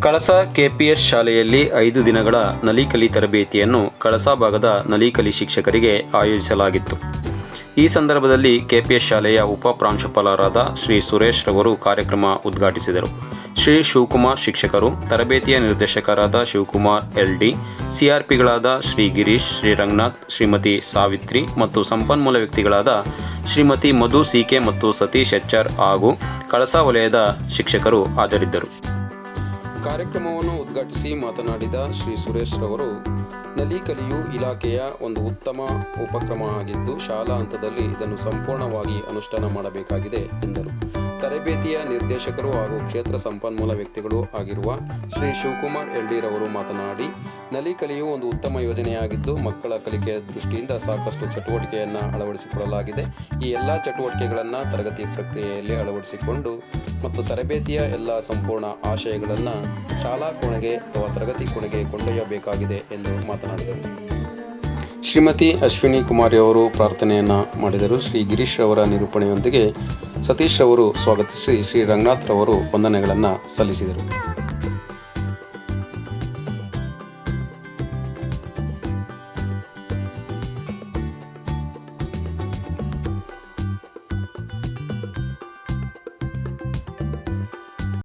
ಕಳಸ KPS ಶಾಲೆಯಲ್ಲಿ 5 ದಿನಗಳ ನಲಿಕಲಿ ತರಬೇತಿಯನ್ನು ಕಳಸ ಭಾಗದ ನಲಿಕಲಿ ಶಿಕ್ಷಕರಿಗೆ ಆಯೋಜಿಸಲಾಗಿತ್ತು. ಈ ಸಂದರ್ಭದಲ್ಲಿ ಕೆಪಿಎಸ್ ಶಾಲೆಯ ಉಪ ಪ್ರಾಂಶುಪಾಲರಾದ ಶ್ರೀ ಸುರೇಶ್ ರವರು ಕಾರ್ಯಕ್ರಮ ಉದ್ಘಾಟಿಸಿದರು. ಶ್ರೀ ಶಿವಕುಮಾರ್ ಶಿಕ್ಷಕರು, ತರಬೇತಿಯ ನಿರ್ದೇಶಕರಾದ ಶಿವಕುಮಾರ್ LD, CRPಗಳಾದ ಶ್ರೀ ಗಿರೀಶ್, ಶ್ರೀ ರಂಗನಾಥ್, ಶ್ರೀಮತಿ ಸಾವಿತ್ರಿ ಮತ್ತು ಸಂಪನ್ಮೂಲ ವ್ಯಕ್ತಿಗಳಾದ ಶ್ರೀಮತಿ ಮಧು CK ಮತ್ತು ಸತೀಶ್ HR ಹಾಗೂ ಕಳಸ ವಲಯದ ಶಿಕ್ಷಕರು ಹಾಜರಿದ್ದರು. ಕಾರ್ಯಕ್ರಮವನ್ನು ಉದ್ಘಾಟಿಸಿ ಮಾತನಾಡಿದ ಶ್ರೀ ಸುರೇಶ್ ರವರು, ನಲಿಕಲಿಯು ಇಲಾಖೆಯ ಒಂದು ಉತ್ತಮ ಉಪಕ್ರಮ ಆಗಿದ್ದು ಶಾಲಾ ಹಂತದಲ್ಲಿ ಇದನ್ನು ಸಂಪೂರ್ಣವಾಗಿ ಅನುಷ್ಠಾನ ಮಾಡಬೇಕಾಗಿದೆ ಎಂದರು. ತರಬೇತಿಯ ನಿರ್ದೇಶಕರು ಹಾಗೂ ಕ್ಷೇತ್ರ ಸಂಪನ್ಮೂಲ ವ್ಯಕ್ತಿಗಳು ಆಗಿರುವ ಶ್ರೀ ಶಿವಕುಮಾರ್ LD ರವರು ಮಾತನಾಡಿ, ನಲಿಕಲಿಯು ಒಂದು ಉತ್ತಮ ಯೋಜನೆಯಾಗಿದ್ದು ಮಕ್ಕಳ ಕಲಿಕೆಯ ದೃಷ್ಟಿಯಿಂದ ಸಾಕಷ್ಟು ಚಟುವಟಿಕೆಯನ್ನು ಅಳವಡಿಸಿಕೊಳ್ಳಲಾಗಿದೆ. ಈ ಎಲ್ಲ ಚಟುವಟಿಕೆಗಳನ್ನು ತರಗತಿ ಪ್ರಕ್ರಿಯೆಯಲ್ಲಿ ಅಳವಡಿಸಿಕೊಂಡು ಮತ್ತು ತರಬೇತಿಯ ಎಲ್ಲ ಸಂಪೂರ್ಣ ಆಶಯಗಳನ್ನು ಶಾಲಾ ಕೋಣೆಗೆ ಅಥವಾ ತರಗತಿ ಕೋಣೆಗೆ ಕೊಂಡೊಯ್ಯಬೇಕಾಗಿದೆ ಎಂದು ಮಾತನಾಡಿದರು. ಶ್ರೀಮತಿ ಅಶ್ವಿನಿ ಕುಮಾರಿ ಅವರು ಪ್ರಾರ್ಥನೆಯನ್ನು ಮಾಡಿದರು. ಶ್ರೀ ಗಿರೀಶ್ ರವರ ನಿರೂಪಣೆಯೊಂದಿಗೆ ಸತೀಶ್ ರವರು ಸ್ವಾಗತಿಸಿ ಶ್ರೀ ರಂಗನಾಥ್ ರವರು ವಂದನೆಗಳನ್ನು ಸಲ್ಲಿಸಿದರು.